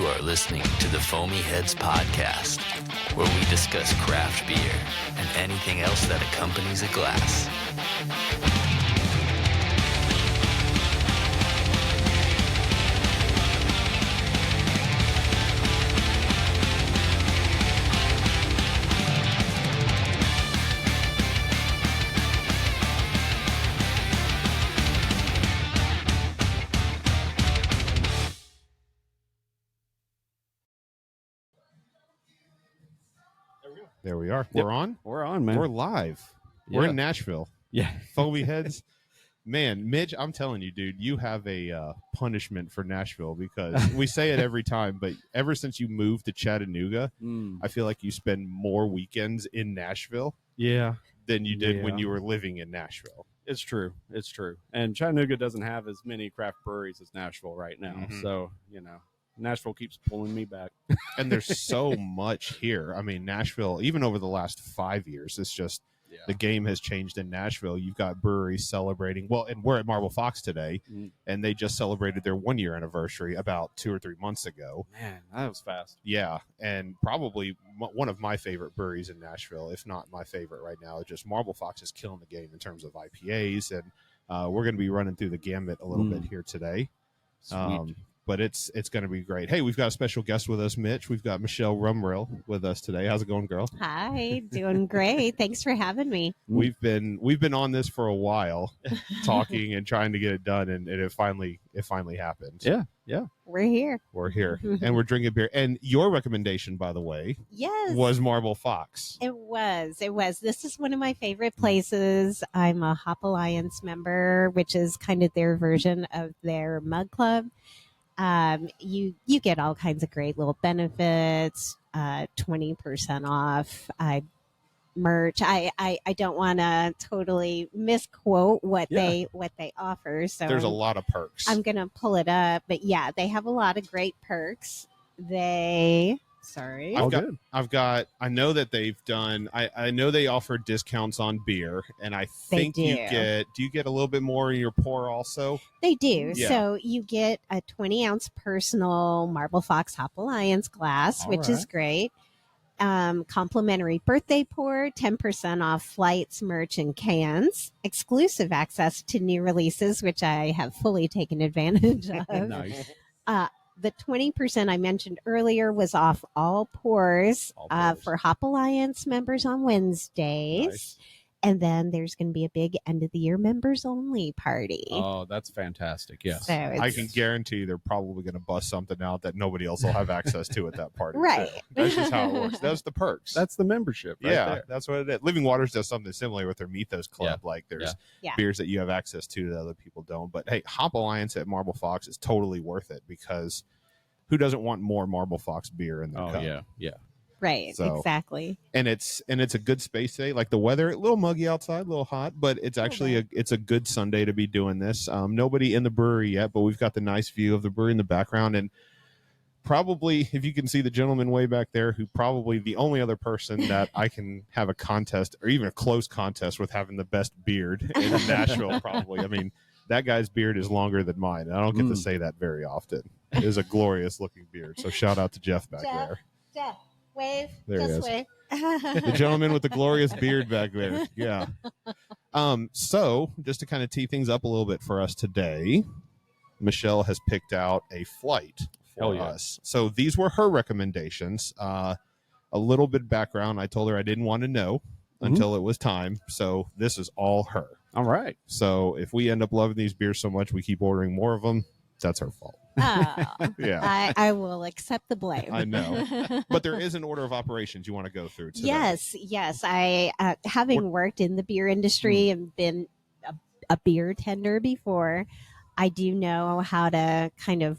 You are listening to the Foamy Heads Podcast, where we discuss craft beer and anything else that accompanies a glass. There we are. Yep. We're on? We're on, man. We're live. Yeah. We're in Nashville. Yeah. Foamy Heads. Man, Mitch, I'm telling you, dude, you have a punishment for Nashville because we say it every time, but ever since you moved to Chattanooga, I feel like you spend more weekends in Nashville than you did when you were living in Nashville. It's true. It's true. And Chattanooga doesn't have as many craft breweries as Nashville right now. Mm-hmm. So, Nashville keeps pulling me back. And there's so much here. I mean, Nashville, even over the last 5 years, it's just the game has changed in Nashville. You've got breweries celebrating. Well, and we're at Marble Fox today, and they just celebrated their 1 year anniversary about 2 or 3 months ago. Man, that was fast. Yeah, and probably one of my favorite breweries in Nashville, if not my favorite right now. Just Marble Fox is killing the game in terms of IPAs, and we're going to be running through the gambit a little bit here today. Sweet. But it's going to be great. Hey, we've got a special guest with us, Mitch. We've got Michelle Rumrill with us today. How's it going, girl? Hi, doing great. Thanks for having me. We've been on this for a while, talking and trying to get it done, and it finally happened. Yeah. We're here. We're here, and we're drinking beer. And your recommendation, by the way, Yes, was Marble Fox. It was. This is one of my favorite places. I'm a Hop Alliance member, which is kind of their version of their mug club. You get all kinds of great little benefits, 20% off, merch. I don't want to totally misquote what they offer. So There's a lot of perks. I'm going to pull it up, but they have a lot of great perks. I know that they've done, I know they offer discounts on beer, and I think do you get a little bit more in your pour also? They do. Yeah. So you get a 20-ounce personal Marble Fox Hop Alliance glass, which is great. Complimentary birthday pour, 10% off flights, merch, and cans. Exclusive access to new releases, which I have fully taken advantage of. Nice. The 20% I mentioned earlier was off all pours, for Hop Alliance members on Wednesdays. Nice. And then there's going to be a big end of the year members only party. Oh, that's fantastic. Yes. So I can guarantee they're probably going to bust something out that nobody else will have access to at that party. Right. That's just how it works. That's the perks. That's the membership. Right there. That's what it is. Living Waters does something similar with their Mythos Club. Yeah. Like there's beers that you have access to that other people don't. But hey, Hop Alliance at Marble Fox is totally worth it because who doesn't want more Marble Fox beer in their cup? Yeah. Right, So, exactly. And it's a good space today. Like the weather, a little muggy outside, a little hot, but it's actually it's a good Sunday to be doing this. Nobody in the brewery yet, but we've got the nice view of the brewery in the background, and probably if you can see the gentleman way back there, who probably the only other person that I can have a contest or even a close contest with having the best beard in Nashville. Probably, I mean, that guy's beard is longer than mine. And I don't get to say that very often. It is a glorious looking beard. So shout out to Jeff back there. Jeff. Wave. There he is. Wave. The gentleman with the glorious beard back there. Yeah. So just to kind of tee things up a little bit for us today, Michelle has picked out a flight for us. So these were her recommendations. A little bit of background. I told her I didn't want to know until it was time. So this is all her. All right. So if we end up loving these beers so much we keep ordering more of them, that's her fault. Oh, Yeah. I will accept the blame. I know. But there is an order of operations you want to go through today. Yes. I, having worked in the beer industry and been a beer tender before, I do know how to kind of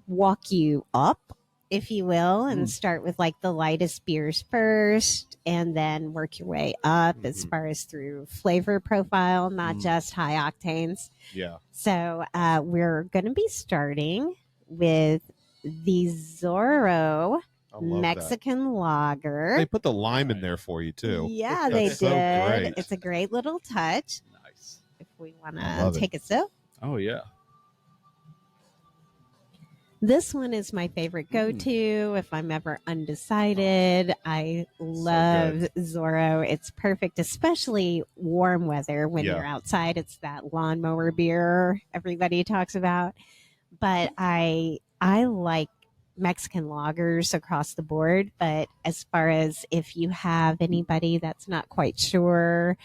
walk you up, if you will, and start with like the lightest beers first and then work your way up as far as through flavor profile, not just high octanes. Yeah. So we're going to be starting with the Zoro Mexican Lager. They put the lime in there for you too. Yeah, That's they so did. great. It's a great little touch. Nice. If we want I love to it. take a sip. Oh, yeah. This one is my favorite go-to if I'm ever undecided. I love Zoro. It's perfect, especially warm weather when you're outside. It's that lawnmower beer everybody talks about. But I like Mexican lagers across the board. But as far as if you have anybody that's not quite sure,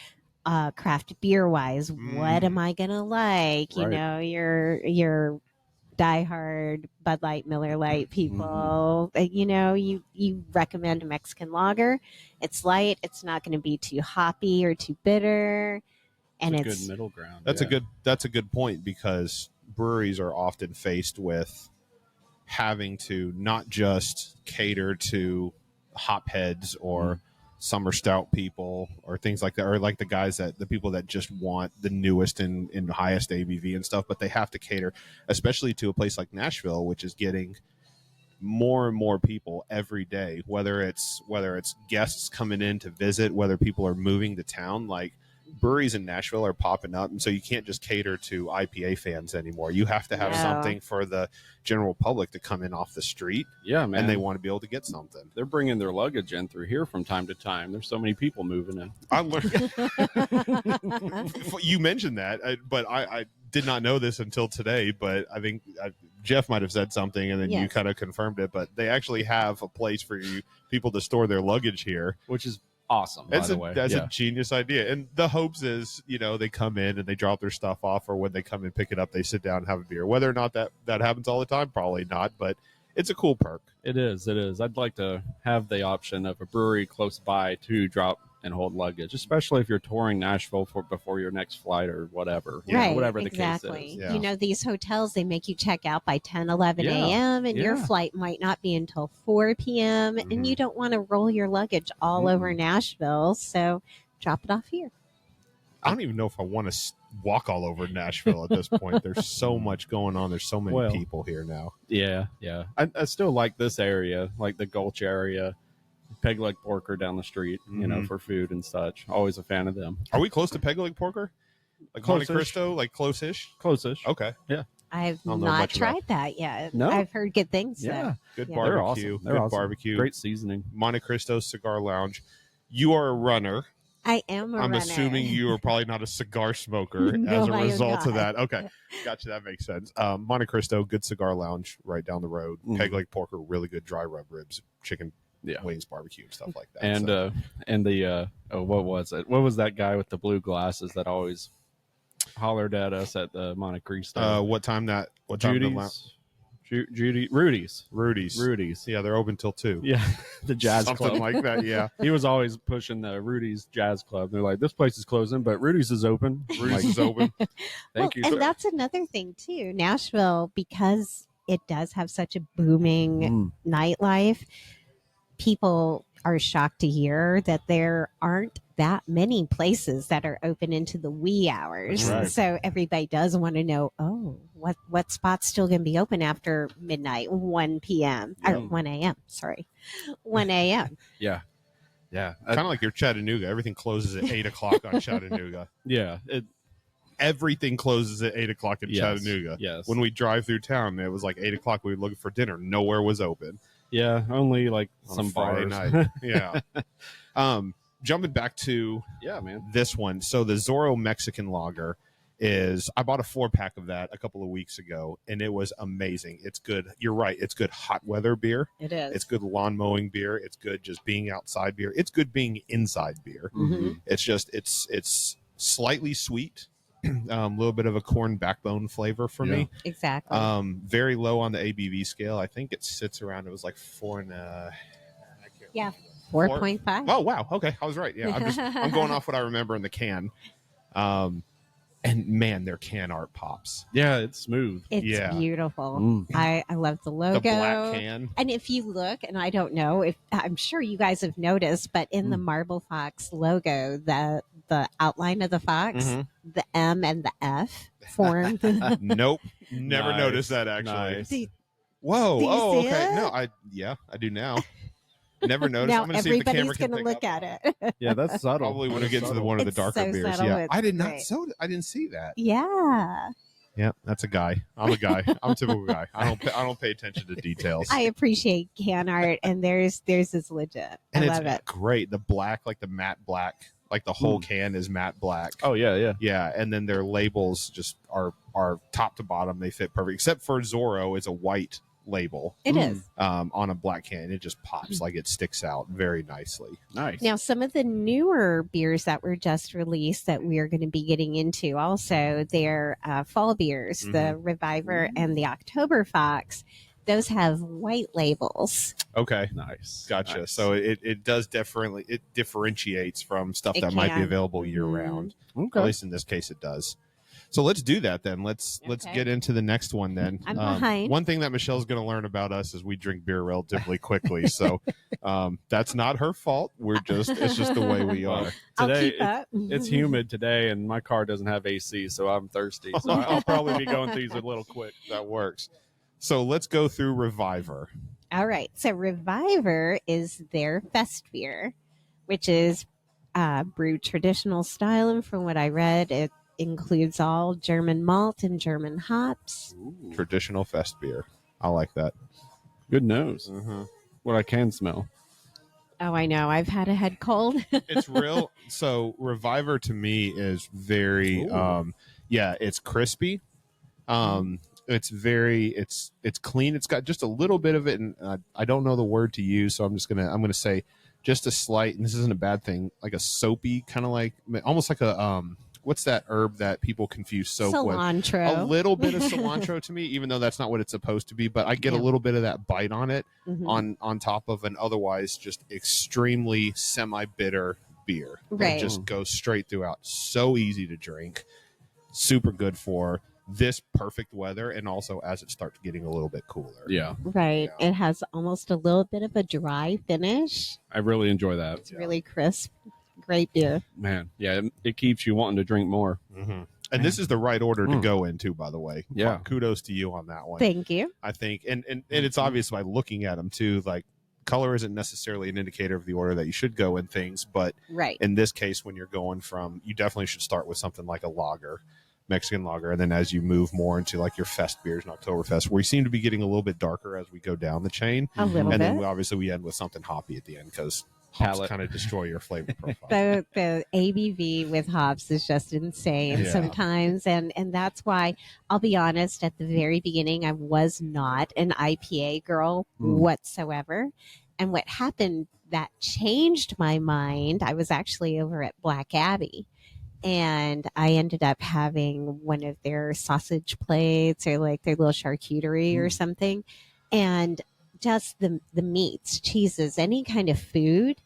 craft beer wise, what am I gonna like? You know, your diehard Bud Light, Miller Light people. You know, you recommend a Mexican lager. It's light. It's not going to be too hoppy or too bitter, and it's it's a good middle ground. That's a good point, because breweries are often faced with having to not just cater to hopheads or summer stout people or things like that, or like the people that just want the newest and highest ABV and stuff, but they have to cater especially to a place like Nashville, which is getting more and more people every day, whether it's guests coming in to visit, whether people are moving to town. Like, breweries in Nashville are popping up, and so you can't just cater to IPA fans anymore. You have to have something for the general public to come in off the street. Yeah, man. And they want to be able to get something. They're bringing their luggage in through here from time to time. There's so many people moving in. I learned. You mentioned that, but I did not know this until today. But I think Jeff might have said something, and then you kind of confirmed it. But they actually have a place for people to store their luggage here, which is awesome. That's a genius idea. And the hopes is, they come in and they drop their stuff off, or when they come and pick it up, they sit down and have a beer. Whether or not that happens all the time, probably not, but it's a cool perk. It is. I'd like to have the option of a brewery close by to drop and hold luggage, especially if you're touring Nashville before your next flight or whatever. Whatever the case is. Yeah. These hotels, they make you check out by 10, 11 a.m. and your flight might not be until 4 p.m. And you don't want to roll your luggage all over Nashville. So drop it off here. I don't even know if I want to walk all over Nashville at this point. There's so much going on. There's so many people here now. Yeah. I still like this area, like the Gulch area. Peg Leg Porker down the street, for food and such. Always a fan of them. Are we close to Peg Leg Porker? Like Monte Cristo, like close-ish? Close-ish. Okay. Yeah. I've not tried that yet. No. I've heard good things. Yeah. Good barbecue. They're awesome. Barbecue. Great seasoning. Monte Cristo Cigar Lounge. You are a runner. I am a runner. I'm assuming you are probably not a cigar smoker as a result of that. Okay. Gotcha. That makes sense. Monte Cristo, good cigar lounge right down the road. Peg Leg Porker, really good dry rub ribs, chicken wings, barbecue, and stuff like that. And what was it? What was that guy with the blue glasses that always hollered at us at the Monte Cristo? What time? Rudy's. Yeah, they're open till 2. Yeah, the jazz something club like that. Yeah, he was always pushing the Rudy's Jazz Club. They're like, this place is closing, but Rudy's is open. Rudy's is open. Thank you. And that's another thing too. Nashville, because it does have such a booming nightlife, people are shocked to hear that there aren't that many places that are open into the wee hours. Right. So everybody does want to know, what spot's still going to be open after midnight, 1 p.m. or 1 a.m. Sorry, 1 a.m. Yeah. Kind of like your Chattanooga. Everything closes at 8 o'clock on Chattanooga. Yeah. Everything closes at 8 o'clock in Chattanooga. Yes. When we drive through town, it was like 8 o'clock. We were looking for dinner. Nowhere was open. Yeah, only like On some Friday bars. night. Yeah. Jumping back to this one. So the Zoro Mexican Lager I bought a 4-pack of that a couple of weeks ago, and it was amazing. It's good. You're right. It's good hot weather beer. It is. It's good lawn mowing beer. It's good just being outside beer. It's good being inside beer. It's just it's slightly sweet. A little bit of a corn backbone flavor for me. Exactly. Very low on the ABV scale. I think it sits around. It was like 4.5. Oh wow. Okay, I was right. Yeah, I'm going off what I remember in the can. And man, their can art pops. Yeah, it's smooth. It's beautiful. I love the logo. The black can. And if you look, and I don't know if I'm sure you guys have noticed, but in the Marble Fox logo, the outline of the fox, the M and the F form. Nope, never noticed that actually. Nice. Whoa! Do you see okay. it? No, I do now. Never noticed. Now I'm gonna see if the camera everybody's can going to pick look up. at it. Yeah, that's subtle. Probably when we get to one of the It's darker so beers. subtle, Yeah, it's I did not. great. I didn't see that. Yeah. Yeah, that's a guy. I'm a guy. I'm a typical guy. I don't pay attention to details. I appreciate can art, and theirs is legit. And I it's love it. great. The black, like the matte black, like the whole can is matte black. Oh yeah. Yeah, and then their labels just are top to bottom. They fit perfect, except for Zoro is a white label. It is. On a black can. It just pops like it sticks out very nicely. Nice. Now, some of the newer beers that were just released that we're going to be getting into also, they're fall beers, the Reviver and the Oktoberfest. Those have white labels. Okay. Nice. Gotcha. Nice. So it does definitely, it differentiates from stuff that might be available year round. Okay. At least in this case it does. So let's do that then. Let's get into the next one then. I'm behind. One thing that Michelle's going to learn about us is we drink beer relatively quickly. So that's not her fault. It's just the way we are. I'll Today keep up. it's humid today, and my car doesn't have AC, so I'm thirsty. So I'll probably be going through these a little quick. That works. So let's go through Reviver. All right. So Reviver is their Festbier, which is brewed traditional style. And from what I read, it includes all German malt and German hops. Ooh. Traditional fest beer. I like that. Good nose. What I can smell. Oh, I know. I've had a head cold. It's real. So Reviver to me is very, it's crispy. It's clean. It's got just a little bit of it, and I don't know the word to use, so I'm gonna say just a slight. And this isn't a bad thing, like a soapy kind of like almost like a what's that herb that people confuse soap Cilantro. with? A little bit of cilantro to me, even though that's not what it's supposed to be. But I get a little bit of that bite on it on top of an otherwise just extremely semi-bitter beer. Right. It just goes straight throughout. So easy to drink. Super good for this perfect weather, and also as it starts getting a little bit cooler. Yeah. Right. Yeah. It has almost a little bit of a dry finish. I really enjoy that. It's really crisp. Great beer. Man, yeah, it keeps you wanting to drink more. And this is the right order to go into, by the way. Yeah. Kudos to you on that one. Thank you. I think, and it's obvious by looking at them too, like color isn't necessarily an indicator of the order that you should go in things, but Right. in this case, when you're going from, you definitely should start with something like a lager, Mexican lager, and then as you move more into like your fest beers and Oktoberfest, where you seem to be getting a little bit darker as we go down the chain. A little And bit. then obviously we end with something hoppy at the end because hops Palate. kind of destroy your flavor profile. The ABV with hops is just insane Yeah. sometimes, and that's why I'll be honest. At the very beginning, I was not an IPA girl whatsoever, and what happened that changed my mind. I was actually over at Black Abbey, and I ended up having one of their sausage plates or like their little charcuterie or something, and just the meats, cheeses, any kind of food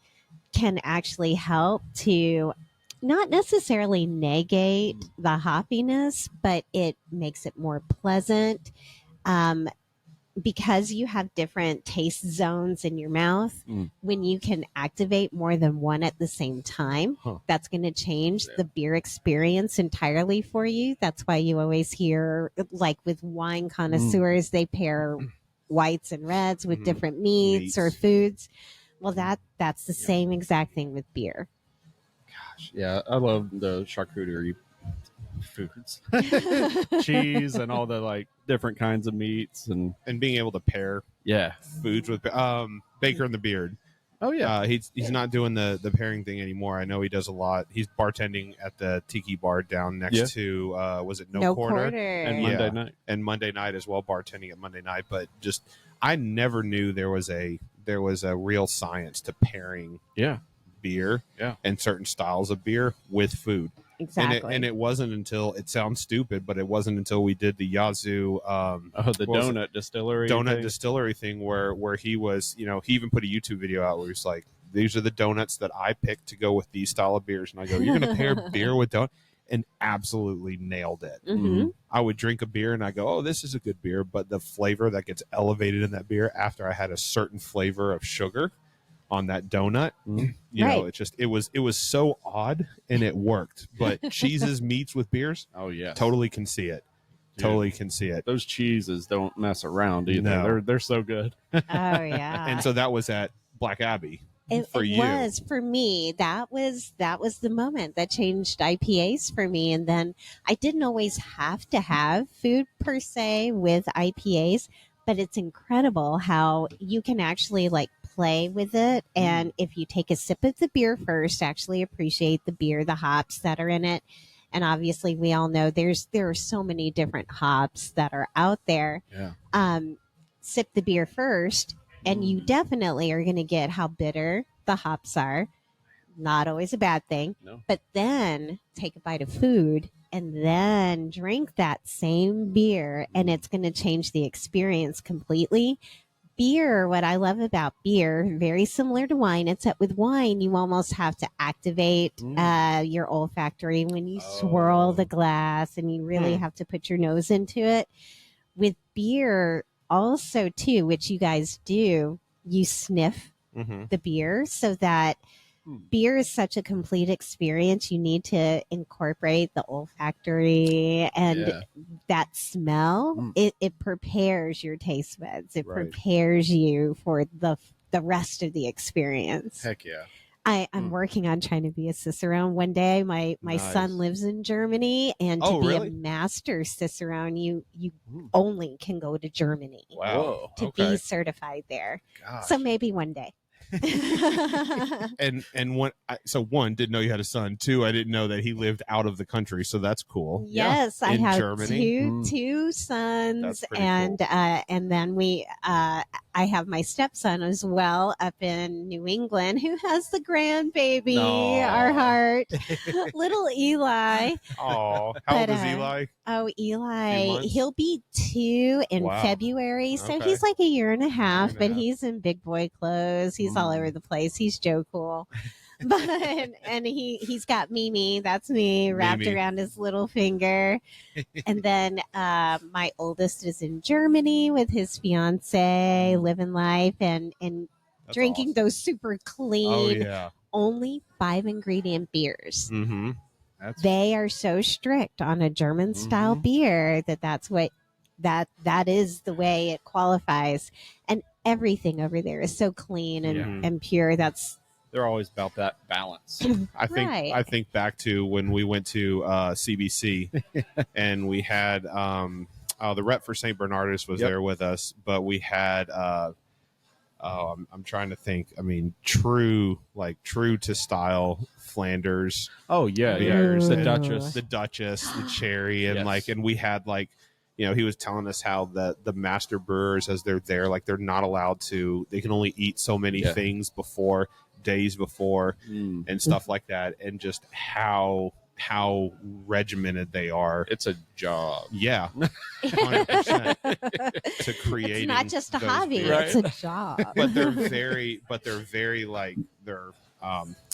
can actually help to not necessarily negate the hoppiness, but it makes it more pleasant. Because you have different taste zones in your mouth, when you can activate more than one at the same time, that's going to change the beer experience entirely for you. That's why you always hear, like with wine connoisseurs, they pair whites and reds with different meats or foods. Well, that's the same exact thing with beer. Gosh, yeah, I love the charcuterie foods, cheese, and all the like different kinds of meats, and being able to pair foods with Baker and the Beard. Oh yeah, he's not doing the pairing thing anymore. I know he does a lot. He's bartending at the Tiki Bar down next to was it No Quarter? And Monday night, and Monday night as well, bartending at Monday night. But just I never knew there was a real science to pairing beer and certain styles of beer with food. Exactly. And it wasn't until, it sounds stupid, but it wasn't until we did the Yazoo the donut distillery thing where he was, he even put a YouTube video out where he's like, these are the donuts that I picked to go with these style of beers. And I go, you're going to pair beer with donut? And absolutely nailed it. I would drink a beer and I go, oh, this is a good beer. But the flavor that gets elevated in that beer after I had a certain flavor of sugar on that donut, you know, it was so odd and it worked. But cheeses, meats with beers, totally can see it. Dude, totally can see it. Those cheeses don't mess around either. No. They're so good. Oh yeah. And so that was at Black Abbey. It was for me. That was the moment that changed IPAs for me. And then I didn't always have to have food per se with IPAs, but it's incredible how you can actually like play with it. And if you take a sip of the beer first, actually appreciate the beer, the hops that are in it. And obviously we all know there are so many different hops that are out there. Yeah. Sip the beer first, and you definitely are going to get how bitter the hops are. Not always a bad thing. No. But then take a bite of food and then drink that same beer, and it's going to change the experience completely. Beer, what I love about beer, very similar to wine, except with wine, you almost have to activate your olfactory when you swirl the glass, and you really have to put your nose into it. With beer, also, too, which you guys do, you sniff the beer so that beer is such a complete experience. You need to incorporate the olfactory and that smell. It prepares your taste buds. It prepares you for the rest of the experience. Heck yeah. I'm working on trying to be a Cicerone. One day, my son lives in Germany, and to be a master Cicerone, you only can go to Germany to be certified there. Gosh. So maybe one day. and one, didn't know you had a son. Two, I didn't know that he lived out of the country, so that's cool. Yes, I in have Germany. two sons, That's pretty and cool. And then I have my stepson as well up in New England who has the grandbaby, our heart, little Eli. Oh, how old is Eli? Oh, Eli, he'll be 2 in February. So Okay. he's like a year and a half, but he's in big boy clothes. He's all over the place. He's Joe Cool. But and he's got Mimi, that's me, wrapped around his little finger. And then my oldest is in Germany with his fiance, living life and drinking those super clean, only 5 ingredient beers. Mm-hmm. They are so strict on a German style beer that is the way it qualifies. And everything over there is so clean and pure. They're always about that balance. I think back to when we went to CBC and we had the rep for St. Bernardus was there with us, but we had I'm trying to think. I mean, true to style Flanders. Oh yeah, beers, the and Duchess, the cherry, and and we had he was telling us how the master brewers, as they're there, they're not allowed to. They can only eat so many things days before, and stuff like that, and just how regimented they are. It's a job. Yeah, 100% to create. It's not just a hobby; beers. it's a job. But they're very they're.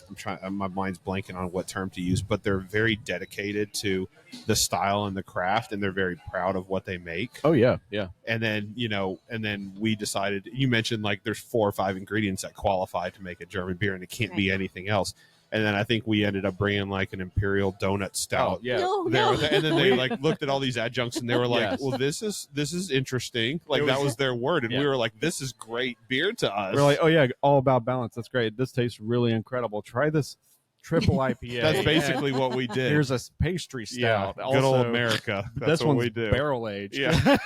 I'm trying. My mind's blanking on what term to use, but they're very dedicated to the style and the craft, and they're very proud of what they make. Oh yeah, yeah. And then we decided. You mentioned there's 4 or 5 ingredients that qualify to make a German beer, and it can't be anything else. And then I think we ended up bringing an imperial donut stout. Oh, yeah. No. And then they looked at all these adjuncts and they were like, "Well, this is interesting." That was their word, and we were like, "This is great beer to us." We're like, "Oh yeah, all about balance. That's great. This tastes really incredible. Try this triple IPA." That's basically what we did. Here's a pastry stout. Yeah, good old America. That's this what one's we do. Barrel aged. Yeah.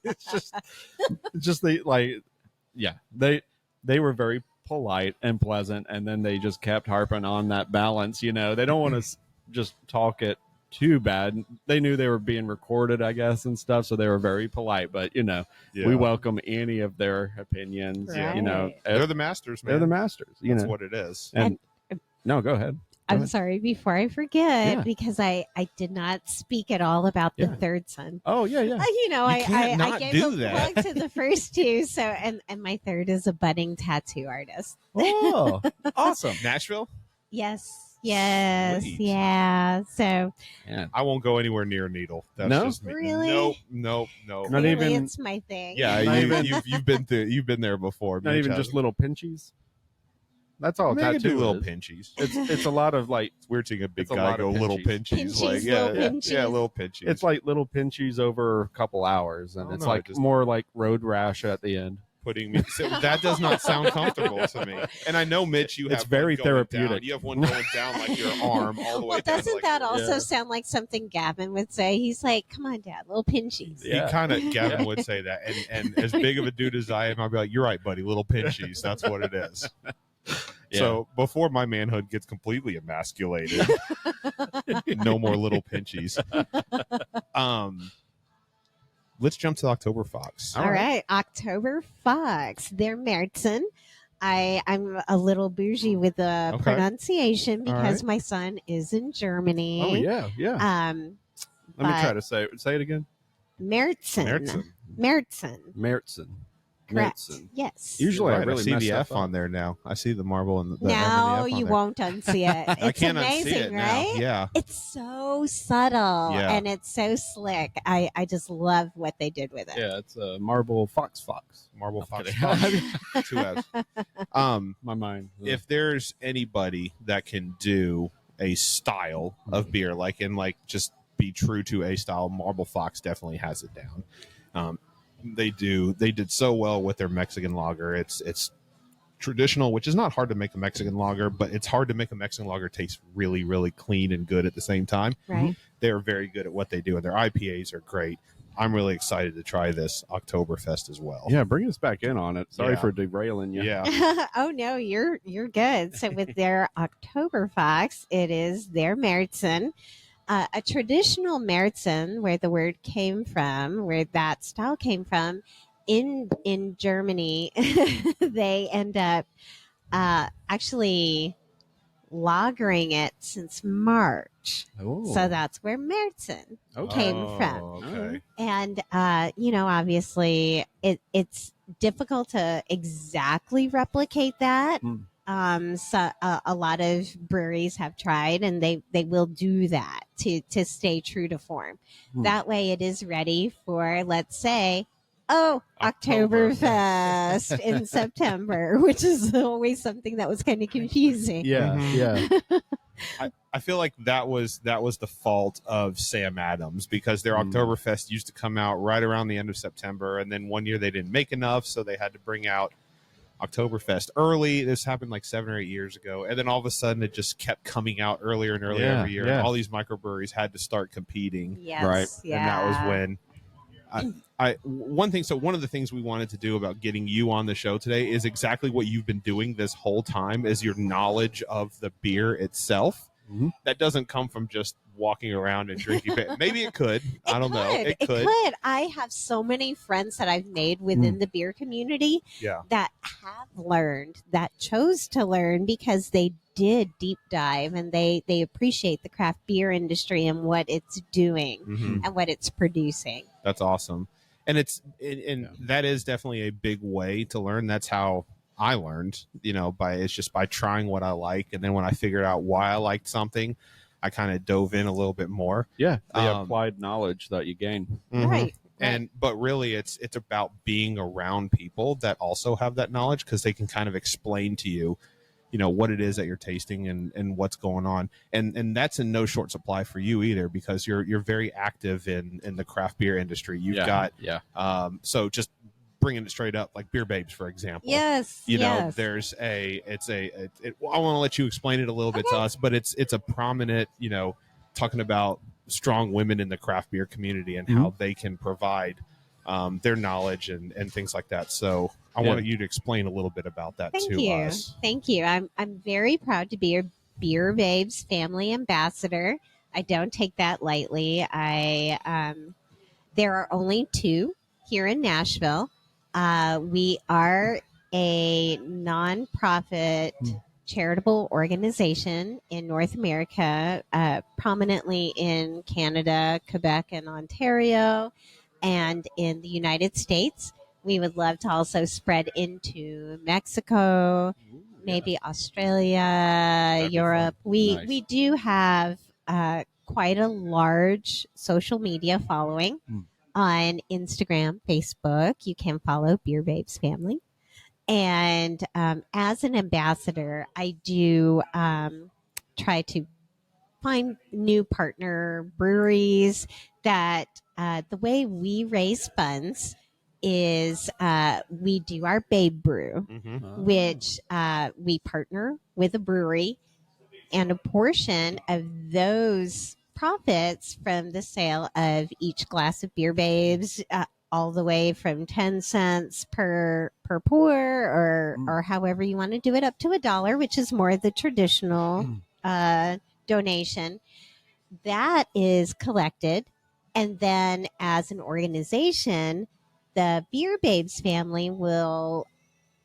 it's just they were very polite and pleasant, and then they just kept harping on that balance. They don't want to just talk it too bad. They knew they were being recorded, I guess, and stuff, so they were very polite. But we welcome any of their opinions. Right. They're the masters, man. They're the masters. That's what it is. And no, go ahead. I'm sorry, before I forget, because I did not speak at all about the third son. Oh, yeah. I gave do a that. plug to the first 2. So, and my third is a budding tattoo artist. Oh, awesome. Nashville? Yes. Sweet. Yeah. So I won't go anywhere near a needle. That's just me. Really? Nope. Not clearly even- it's my thing. Yeah, Not you've been there before. Not even just little pinchies. That's all. I mean, I could do tattoo little is. pinchies. It's a lot of It's weird seeing a big It's a guy lot go of little pinchies. pinchies. Pinchies, Yeah, little little pinchies. It's like little pinchies over a couple hours, and Oh, it's no, like just- more like road rash at the end. putting me. So that does not sound comfortable to me. And I know, Mitch, you have It's very one going therapeutic. down. You have one going down like your arm all the way Well, down. doesn't like that your- also Yeah. sound like something Gavin would say? He's like, "Come on, Dad, little pinchies." Yeah. He kind of, Gavin would say that. And as big of a dude as I am, I'd be like, you're right, buddy, little pinchies. That's what it is. Yeah. So before my manhood gets completely emasculated, no more little pinchies. Let's jump to Oktoberfest. All right, Oktoberfest. They're Märzen. I'm a little bougie with the Okay. pronunciation All because right. my son is in Germany. Oh yeah, yeah. Let me try to say it again. Märzen. Märzen. Märzen. Märzen. Correct. Märzen. Yes. Usually Right, I really see mess the stuff F on up. there now. I see the marble and the No, M and the F on you there. won't unsee it. I It's can't amazing, unsee it now. right? Yeah. It's so subtle Yeah. and it's so slick. I just love what they did with it. Yeah, it's a Marble Fox. Marble I'm Fox. kidding. Two F's. My mind. If there's anybody that can do a style of beer, like just be true to a style, Marble Fox definitely has it down. They did so well with their Mexican lager. It's traditional, which is not hard to make a Mexican lager, but it's hard to make a Mexican lager taste really, really clean and good at the same time. Right. They're very good at what they do, and their IPAs are great. I'm really excited to try this Oktoberfest as well. Yeah, bring us back in on it. Sorry Yeah. for derailing you. Yeah. Oh no, you're good. So with their Oktoberfest, it is their Märzen. A traditional Märzen, where the word came from, where that style came from, in Germany, they end up actually lagering it since March. Oh. So that's where Märzen came from. Okay. And obviously it's difficult to exactly replicate that. So a lot of breweries have tried, and they will do that to stay true to form. That way, it is ready for, let's say, Oktoberfest in September, which is always something that was kind of confusing. Yeah, Mhm. yeah. I feel like that was the fault of Sam Adams, because their Oktoberfest used to come out right around the end of September, and then one year they didn't make enough, so they had to bring out Oktoberfest early. This happened like 7 or 8 years ago, and then all of a sudden it just kept coming out earlier and earlier Yeah, every year. yeah. And all these microbreweries had to start competing, Yes, right? yeah. And that was when one of the things we wanted to do about getting you on the show today is exactly what you've been doing this whole time, is your knowledge of the beer itself. Mhm. That doesn't come from just walking around and drinking beer. Maybe it could. I don't know. It could. I have so many friends that I've made within the beer community Yeah. that have learned, that chose to learn because they did deep dive and they appreciate the craft beer industry and what it's doing Mhm. and what it's producing. That's awesome. And that is definitely a big way to learn. That's how I learned, it's just by trying what I like. And then when I figured out why I liked something, I kind of dove in a little bit more. Yeah, the Um, applied knowledge that you gain. Mhm. Right. But really it's about being around people that also have that knowledge, because they can kind of explain to you, what it is that you're tasting and what's going on. And that's in no short supply for you either, because you're very active in the craft beer industry. You've got, so just bringing it straight up, like Beer Babes, for example. Yes. Know, there's I want to let you explain it a little bit to us, but it's a prominent, talking about strong women in the craft beer community and how they can provide their knowledge and things like that. So I wanted you to explain a little bit about that to us. Thank you. I'm very proud to be your Beer Babes family ambassador. I don't take that lightly. There are only 2 here in Nashville. We are a nonprofit charitable organization in North America, prominently in Canada, Quebec, and Ontario, and in the United States. We would love to also spread into Mexico, maybe Australia, Europe. We do have quite a large social media following on Instagram, Facebook. You can follow Beer Babes Family. And as an ambassador, I do try to find new partner breweries that the way we raise funds is we do our Babe Brew, Mm-hmm. which we partner with a brewery, and a portion of those profits from the sale of each glass of Beer Babes, all the way from 10 cents per pour, or however you want to do it, up to $1, which is more the traditional donation, that is collected. And then as an organization, the Beer Babes family will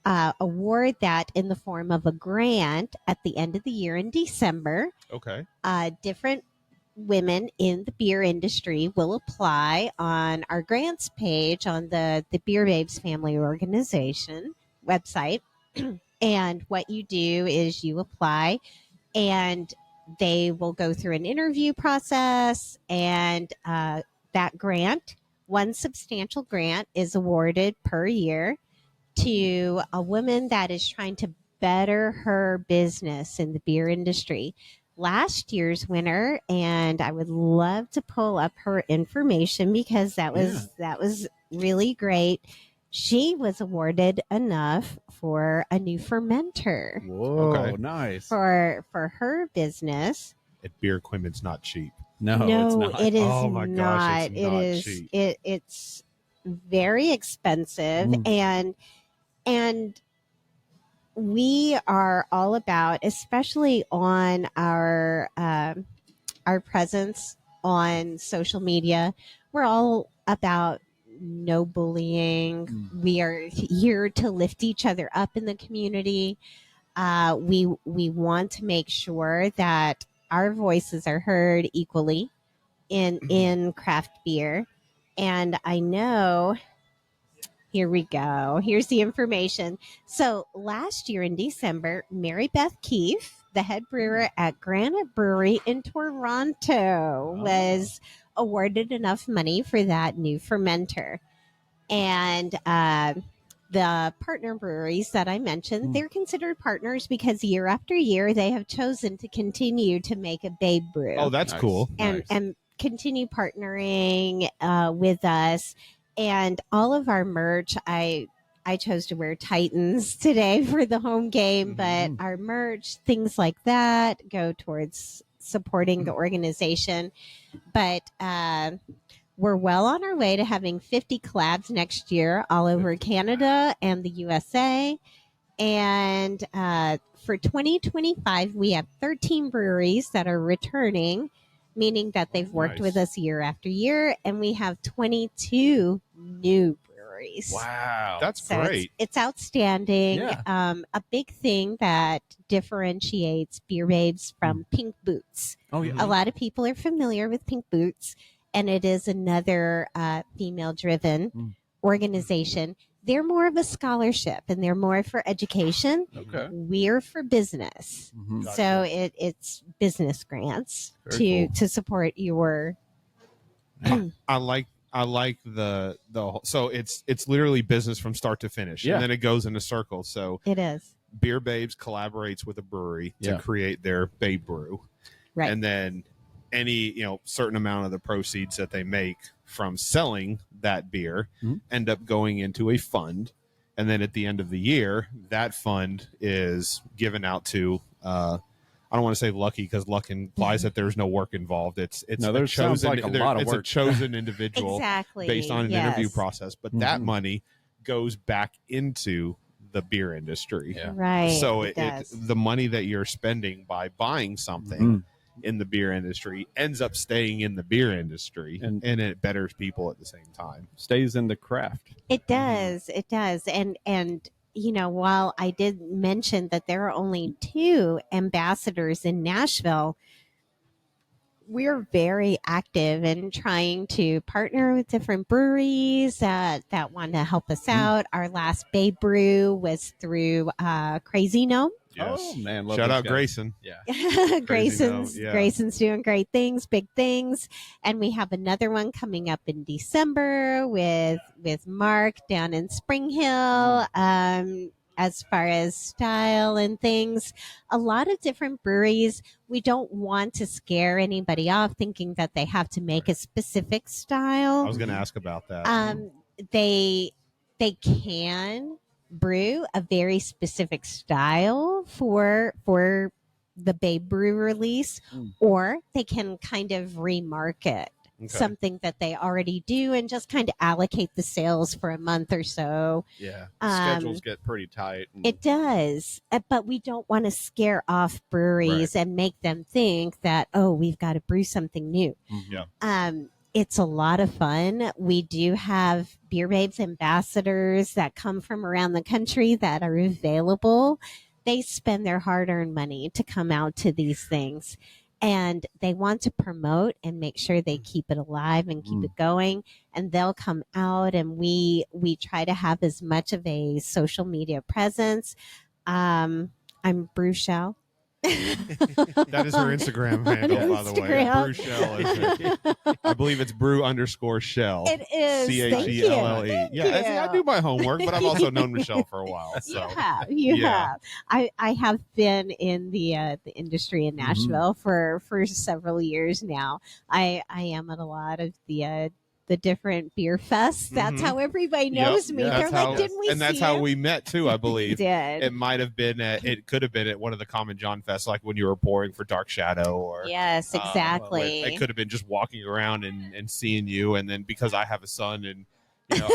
award that in the form of a grant at the end of the year in December. Okay. Different women in the beer industry will apply on our grants page on the Beer Babes Family Organization website. And what you do is you apply, and they will go through an interview process, and that grant, one substantial grant, is awarded per year to a woman that is trying to better her business in the beer industry. Last year's winner, and I would love to pull up her information because that was really great. She was awarded enough for a new fermenter Whoa, Okay. nice. for her business. Beer equipment's not cheap. No, it's not. it is Oh my not. gosh, it's It not is. cheap. It's very expensive, and we are all about, especially on our presence on social media, we're all about no bullying. We are here to lift each other up in the community. We want to make sure that our voices are heard equally in craft beer. And I know, here we go. Here's the information. So last year in December, Mary Beth Keefe, the head brewer at Granite Brewery in Toronto, was awarded enough money for that new fermenter. And the partner breweries that I mentioned, they're considered partners because year after year they have chosen to continue to make a Babe Brew. Oh, that's cool. And continue partnering with us. And all of our merch, I chose to wear Titans today for the home game, but our merch, things like that, go towards supporting the organization. But we're well on our way to having 50 collabs next year all over Canada and the USA. And for 2025, we have 13 breweries that are returning, meaning that they've worked with us year after year. And we have 22 new breweries. Wow. That's So great. It's outstanding. Yeah. A big thing that differentiates Beer Babes from Pink Boots. Oh, yeah. A lot of people are familiar with Pink Boots, and it is another female-driven organization. They're more of a scholarship, and they're more for education. Okay. We're for business. So it's business grants to support your. I like the so it's literally business from start to finish, and then it goes in a circle. So It is. Beer Babes collaborates with a brewery to create their Babe Brew, Right. and then any certain amount of the proceeds that they make from selling that beer end up going into a fund, and then at the end of the year, that fund is given out to. I don't want to say lucky because luck implies that there's no work involved. It's there sounds like a lot of it's work. a chosen individual Exactly. based on an interview Yes. process, but that money goes back into the beer industry. Yeah. Right. So it does. the money that you're spending by buying something in the beer industry ends up staying in the beer industry, and it betters people at the same time. Stays in the craft. It does. It does. And while I did mention that there are only 2 ambassadors in Nashville, we're very active in trying to partner with different breweries that want to help us out. Our last Babe Brew was through Crazy Gnome. Yes. Oh, man. Love Shout those out guys. Grayson. Yeah. Grayson's doing great things, big things. And we have another one coming up in December with Mark down in Spring Hill. As far as style and things, a lot of different breweries. We don't want to scare anybody off thinking that they have to make a specific style. I was going to ask about that. They they can brew a very specific style for the Babe Brew release, or they can kind of remarket something that they already do and just kind of allocate the sales for a month or so. Yeah, schedules get pretty tight. It does, but we don't want to scare off breweries and make them think that, oh, we've got to brew something new. Yeah. It's a lot of fun. We do have Beer Babes ambassadors that come from around the country that are available. They spend their hard-earned money to come out to these things, and they want to promote and make sure they keep it alive and keep it going. And they'll come out, and we try to have as much of a social media presence. I'm Brewchelle. That is her Instagram handle, by the way. Brewchelle is it. I believe it's brew_shell. It is. CHELLE. Yeah, I do my homework, but I've also known Michelle for a while. So. You have. I have been in the industry in Nashville for several years now. I am at a lot of the different beer fests. That's how everybody knows me. They're like, didn't we? And that's how we met too, I believe. Did. It might have been it could have been at one of the Common John fests, like when you were pouring for Dark Shadow, or yes, exactly. It could have been just walking around and seeing you, and then because I have a son, and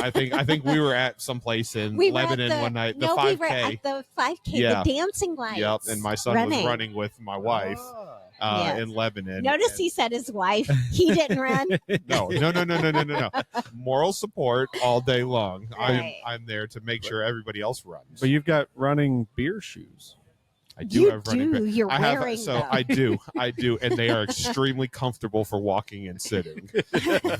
I think we were at some place in Lebanon one night. The 5K. We were at the 5K, the dancing lights. Yep, and my son was running with my wife. In Lebanon. Notice he said his wife. He didn't run. No. Moral support all day long. Right. I'm there to make sure everybody else runs. But you've got running beer shoes. I do have running beer. You're wearing them. I do, and they are extremely comfortable for walking and sitting.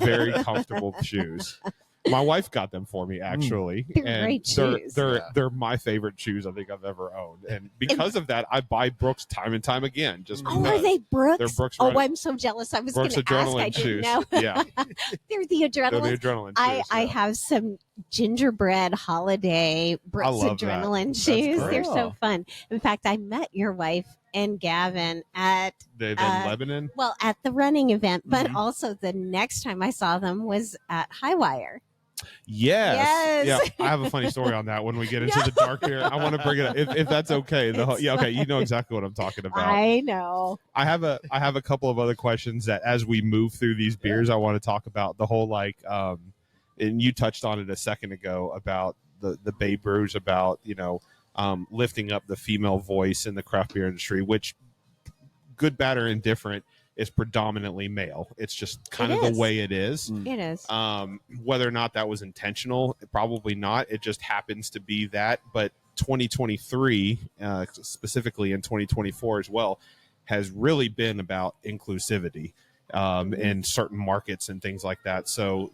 Very comfortable shoes. My wife got them for me, actually. They're great shoes. They're my favorite shoes I think I've ever owned. And because of that, I buy Brooks time and time again. Are they Brooks? They're Brooks. Oh, I'm so jealous. I was going to ask. I didn't know. Yeah. They're the adrenaline. They're the adrenaline shoes. I have some gingerbread holiday Brooks adrenaline shoes. They're so fun. In fact, I met your wife and Gavin at Lebanon. Well, at the running event, but also the next time I saw them was at Highwire. Yes. Yeah. I have a funny story on that when we get into the dark here. I want to bring it up if that's okay. Okay. You know exactly what I'm talking about. I know. I have a couple of other questions that as we move through these beers, I want to talk about the whole and you touched on it a second ago about the Babe Brews, about lifting up the female voice in the craft beer industry, which, good, bad, or indifferent, is predominantly male. It's just kind of the way it is. It is. Whether or not that was intentional, probably not. It just happens to be that. But 2023, specifically in 2024 as well, has really been about inclusivity in certain markets and things like that. So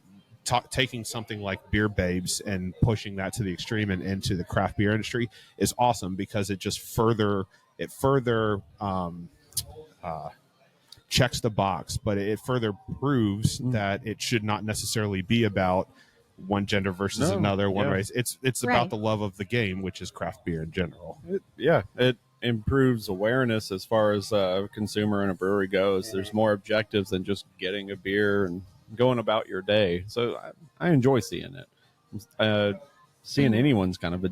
taking something like Beer Babes and pushing that to the extreme and into the craft beer industry is awesome, because it just further checks the box, but it further proves that it should not necessarily be about one gender versus another, one race. It's about the love of the game, which is craft beer in general. It improves awareness as far as a consumer and a brewery goes. There's more objectives than just getting a beer and going about your day. So I enjoy seeing it. Seeing anyone's kind of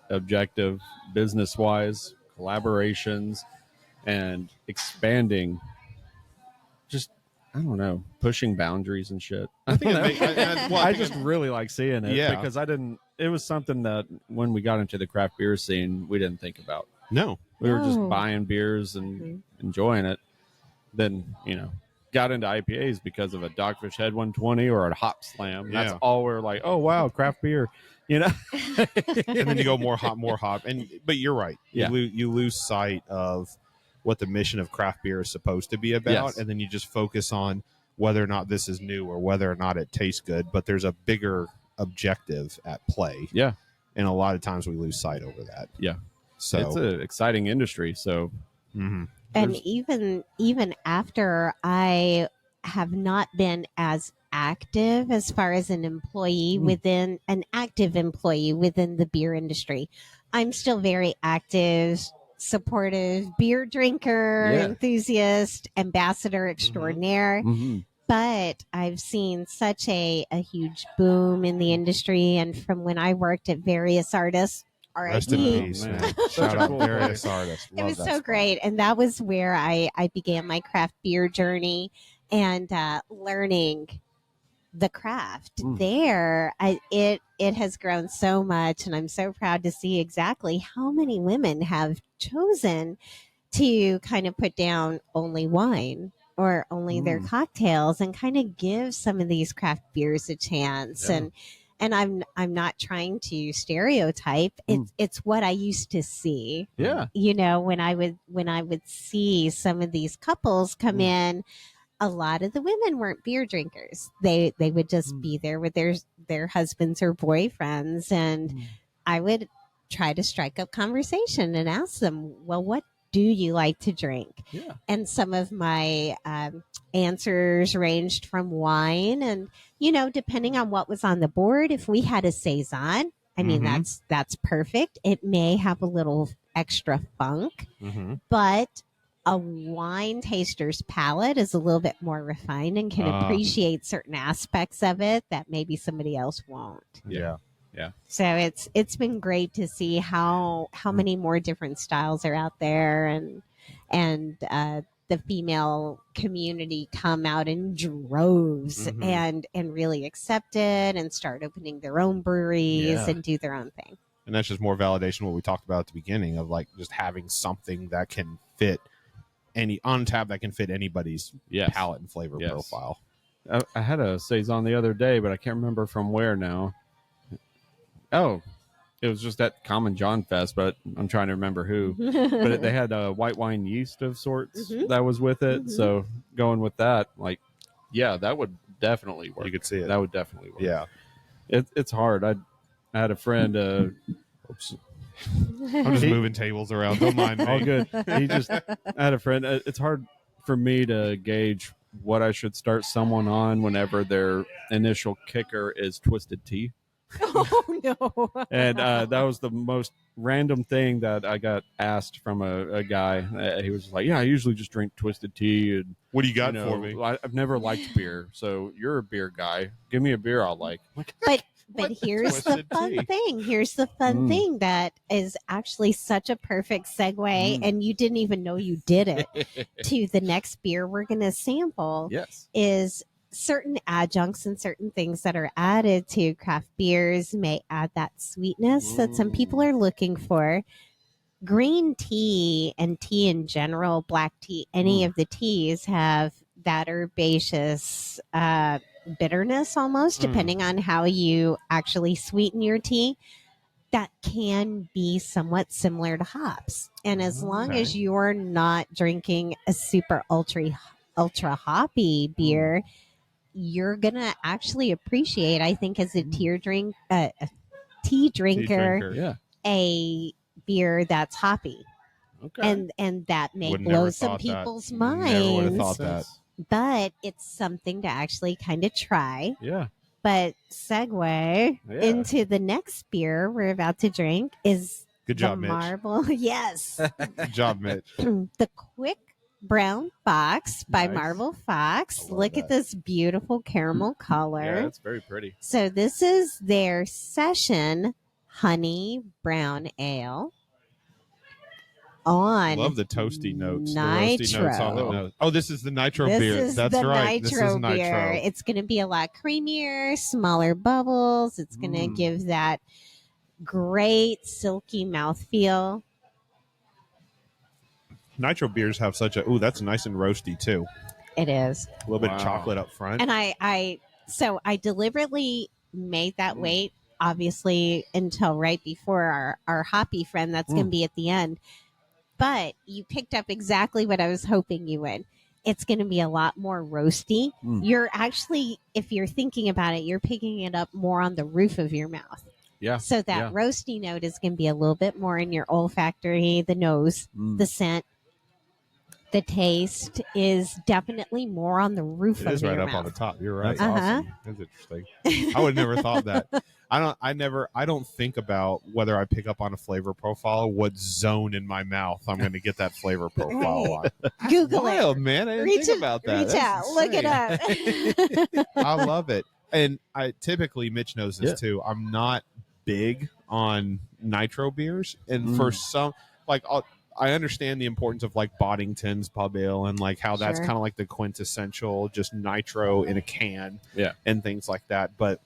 objective business-wise, collaborations, and expanding, just, I don't know, pushing boundaries and shit. I just really like seeing it, because it was something that when we got into the craft beer scene, we didn't think about. No. We were just buying beers and enjoying it. Then, got into IPAs because of a Dogfish Head 120 or a Hop Slam. That's all we're like, oh, wow, craft beer, And then you go more hop. But you're right. You lose sight of what the mission of craft beer is supposed to be about, and then you just focus on whether or not this is new or whether or not it tastes good. But there's a bigger objective at play. Yeah. And a lot of times we lose sight over that. Yeah. So it's an exciting industry. So, and even after I have not been as active as far as an employee within an active employee within the beer industry, I'm still very active, supportive beer drinker, enthusiast, ambassador extraordinaire. But I've seen such a huge boom in the industry, and from when I worked at various artists, Rest in R.I.P. peace, man. man. Such Shout a out cool various place. artists. It Love was that so spot. great, and that was where I began my craft beer journey and learning the craft there. It has grown so much, and I'm so proud to see exactly how many women have chosen to kind of put down only wine or only their cocktails and kind of give some of these craft beers a chance. Yeah. And I'm not trying to stereotype. It's what I used to see. Yeah. You know, when I would see some of these couples come in, a lot of the women weren't beer drinkers. They would just be there with their husbands or boyfriends, and I would try to strike up conversation and ask them, well, what do you like to drink? Yeah. And some of my answers ranged from wine, and you know, depending on what was on the board, if we had a saison, I mean, that's perfect. It may have a little extra funk, but a wine taster's palate is a little bit more refined and can appreciate certain aspects of it that maybe somebody else won't. Yeah. So it's been great to see how many more different styles are out there, and the female community come out in droves and really accept it and start opening their own breweries and do their own thing. And that's just more validation of what we talked about at the beginning of like just having something that can fit on tap that can fit anybody's palate and flavor profile. I had a saison the other day, but I can't remember from where now. Oh, it was just at Common John Fest, but I'm trying to remember who. But they had a white wine yeast of sorts that was with it. So going with that, like, yeah, that would definitely work. You could see it. That would definitely work. Yeah. It's hard. I had a friend. Oops. I'm just moving tables around. Don't mind me. All good. I had a friend. It's hard for me to gauge what I should start someone on whenever their initial kicker is twisted tea. Oh no! And that was the most random thing that I got asked from a guy. He was like, "Yeah, I usually just drink twisted tea." And what do you got for me? I've never liked beer, so you're a beer guy. Give me a beer I'll like. But here's the fun thing. Here's the fun thing that is actually such a perfect segue, and you didn't even know you did it, to the next beer we're going to sample. Yes. Is certain adjuncts and certain things that are added to craft beers may add that sweetness that some people are looking for. Green tea and tea in general, black tea, any of the teas have that herbaceous bitterness almost, depending on how you actually sweeten your tea. That can be somewhat similar to hops. And as long as you're not drinking a super ultra hoppy beer, you're gonna actually appreciate, I think, as a tea drinker, a beer that's hoppy. Okay. And that may Would blow never some thought that. people's Never would have minds. thought that. But it's something to actually kind of try. Yeah. But segue into the next beer we're about to drink is Good job, the Mitch. Marble. Yes. Good job, Mitch. The Quick Brown Fox by Nice. Marble Fox. love Look that. at this beautiful caramel color. Yeah, it's very pretty. So this is their Session Honey Brown Ale. On Love the toasty notes. The Nitro. roasty notes on the nose. Oh, this is the nitro This beer. is That's the right. Nitro This is nitro. beer. It's going to be a lot creamier, smaller bubbles. It's going to give that great silky mouthfeel. Nitro beers have such a that's nice and roasty too. It is. A little bit of chocolate up front. And I deliberately made that wait, obviously, until right before our hoppy friend that's going to be at the end. But you picked up exactly what I was hoping you would. It's going to be a lot more roasty. You're actually, if you're thinking about it, you're picking it up more on the roof of your mouth. Yeah. So that roasty note is going to be a little bit more in your olfactory, the nose, the scent. The taste is definitely more on the roof It of is your right up mouth. on the top. You're right. That's Uh-huh. awesome. That's interesting. I would have never thought that. I don't think about whether I pick up on a flavor profile, what zone in my mouth I'm going to get that flavor profile on. Google Wild, it. man. I didn't Reach think about that. Reach That's out. Look insane. it up. I love it. And I typically, Mitch knows this Yeah. too. I'm not big on nitro beers. And for some, like, I understand the importance of like Boddington's Pub Ale and like how that's Sure. kind of like the quintessential just nitro in a can and things like that. But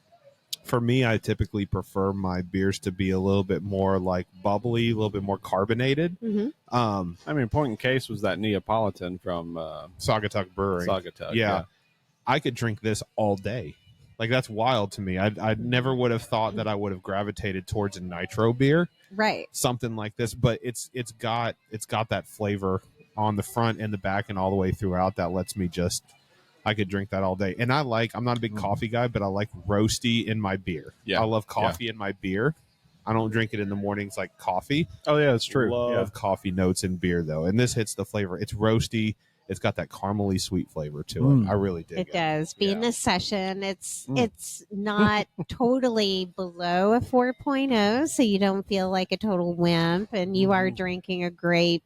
for me, I typically prefer my beers to be a little bit more like bubbly, a little bit more carbonated. Mm-hmm. I mean, point in case was that Neapolitan from Saugatuck Brewing. Saugatuck. Yeah. I could drink this all day. Like, that's wild to me. I never would have thought that I would have gravitated towards a nitro beer. Right. Something like this, but it's got that flavor on the front and the back and all the way throughout that lets me I could drink that all day. And I'm not a big coffee guy, but I like roasty in my beer. Yeah. I love coffee in my beer. I don't drink it in the mornings like coffee. Oh yeah, that's true. Love coffee notes in beer though, and this hits the flavor. It's roasty. It's got that caramely sweet flavor to it. I really dig it. It does. Being Yeah. a session, it's not totally below a 4.0, so you don't feel like a total wimp, and you are drinking a great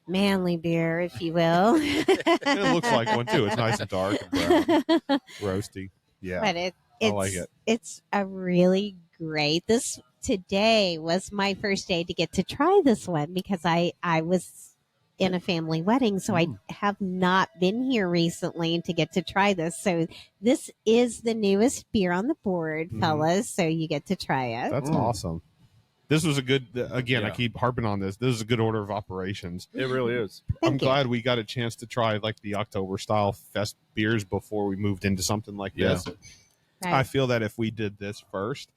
manly beer, if you will. It looks like one too. It's nice and dark and brown, roasty. Yeah, But it's I like it. It's a really great. Today was my first day to get to try this one because I was in a family wedding, so I have not been here recently to get to try this. So this is the newest beer on the board, fellas. So you get to try it. That's awesome. This was a good. Again, I Yeah. keep harping on this. This is a good order of operations. It really is. I'm Thank you. glad we got a chance to try like the October style fest beers before we moved into something like this. Right. I feel that if we did this first,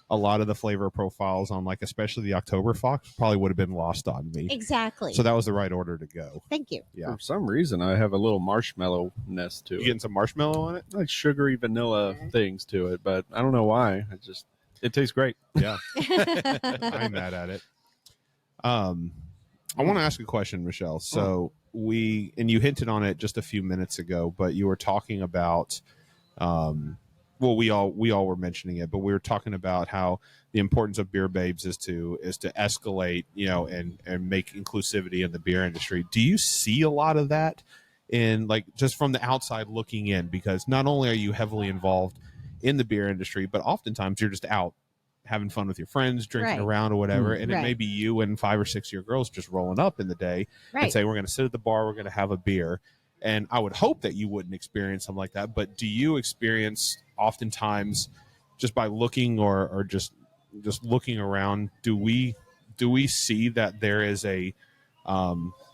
a lot of the flavor profiles on like especially the Oktoberfest probably would have been lost on me. Exactly. So that was the right order to go. Thank you. Yeah. For some reason, I have a little marshmallow-ness to You it. getting some marshmallow on it? Like sugary vanilla things to it, but I don't know why. It tastes great. Yeah. I'm mad at it. I want to ask a question, Michelle. So you hinted on it just a few minutes ago, but you were talking about, we all were mentioning it, but we were talking about how the importance of Beer Babes is to escalate, and make inclusivity in the beer industry. Do you see a lot of that in like just from the outside looking in? Because not only are you heavily involved in the beer industry, but oftentimes you're just out having fun with your friends, drinking Right. around or whatever. And it Right. may be you and 5 or 6 of your girls just rolling up in the day and Right. say, we're going to sit at the bar, we're going to have a beer. And I would hope that you wouldn't experience something like that. But do you experience oftentimes just by looking or just looking around, do we see that there is a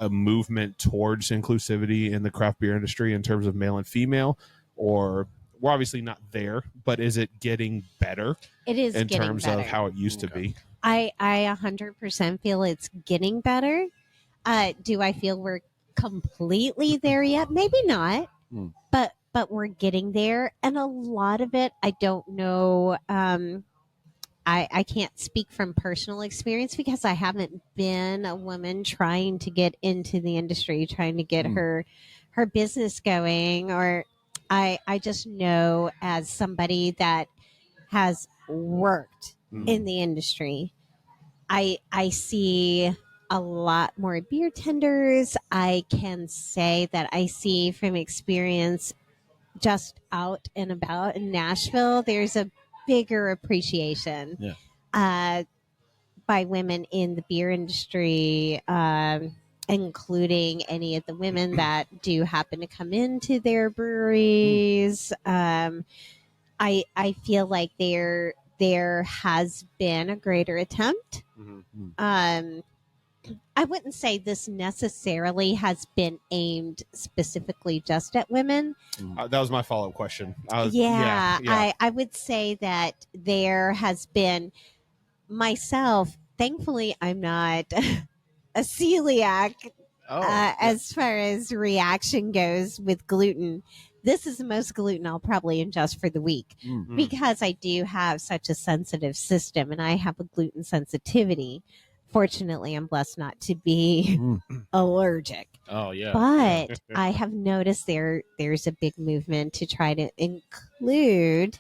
movement towards inclusivity in the craft beer industry in terms of male and female? Or we're obviously not there, but is it getting better It is in getting terms better. of how it used to be? I 100% feel it's getting better. Do I feel we're completely there yet? Maybe not, but we're getting there. And a lot of it, I don't know. I can't speak from personal experience because I haven't been a woman trying to get into the industry, trying to get her business going, or I just know as somebody that has worked in the industry, I see a lot more beer tenders. I can say that I see from experience just out and about in Nashville, there's a bigger appreciation by women in the beer industry, including any of the women that do happen to come into their breweries. I feel like there has been a greater attempt. I wouldn't say this necessarily has been aimed specifically just at women. That was my follow-up question. I would say that there has been, myself, thankfully I'm not a celiac as far as reaction goes with gluten. This is the most gluten I'll probably ingest for the week because I do have such a sensitive system and I have a gluten sensitivity. Fortunately, I'm blessed not to be allergic. Oh yeah. But I have noticed there's a big movement to try to include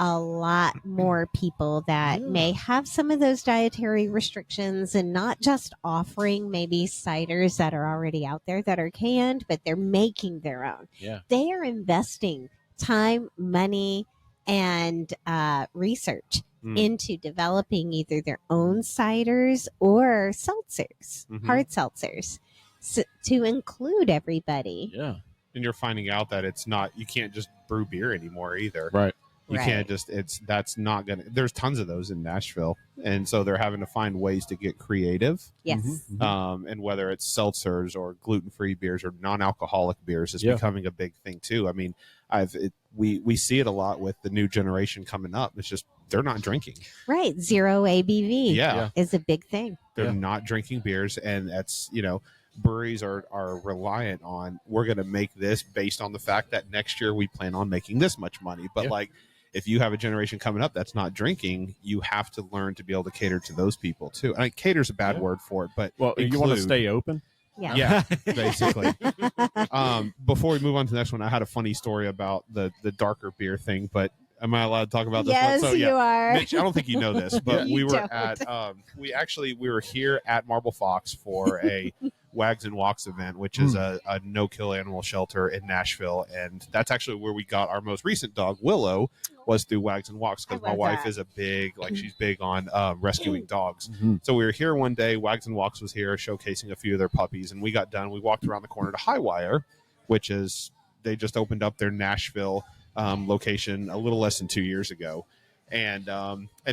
a lot more people that may have some of those dietary restrictions, and not just offering maybe ciders that are already out there that are canned, but they're making their own. Yeah. They are investing time, money, and research into developing either their own ciders or seltzers, hard seltzers, to include everybody. Yeah. And you're finding out that it's not, you can't just brew beer anymore either. Right. You can't just, that's not going to, there's tons of those in Nashville. And so they're having to find ways to get creative. Yes. And whether it's seltzers or gluten-free beers or non-alcoholic beers is becoming a big thing too. I mean, we see it a lot with the new generation coming up. It's just, they're not drinking. Right. Zero ABV is a big thing. They're not drinking beers. And that's, breweries are reliant on, we're going to make this based on the fact that next year we plan on making this much money. But like, if you have a generation coming up that's not drinking, you have to learn to be able to cater to those people too. And cater's a bad word for it, but you want to stay open? Yeah. Basically. Before we move on to the next one, I had a funny story about the darker beer thing, but am I allowed to talk about this yes, one? So, you are. Mitch, I don't think you know this, but You we were don't. at we were here at Marble Fox for a Wags and Walks event, which is a no-kill animal shelter in Nashville, and that's actually where we got our most recent dog, Willow, was through Wags and Walks, because my wife is a big, she's big on rescuing dogs. So we were here one day, Wags and Walks was here showcasing a few of their puppies, and we got done. We walked around the corner to Highwire, which is, they just opened up their Nashville location a little less than 2 years ago. And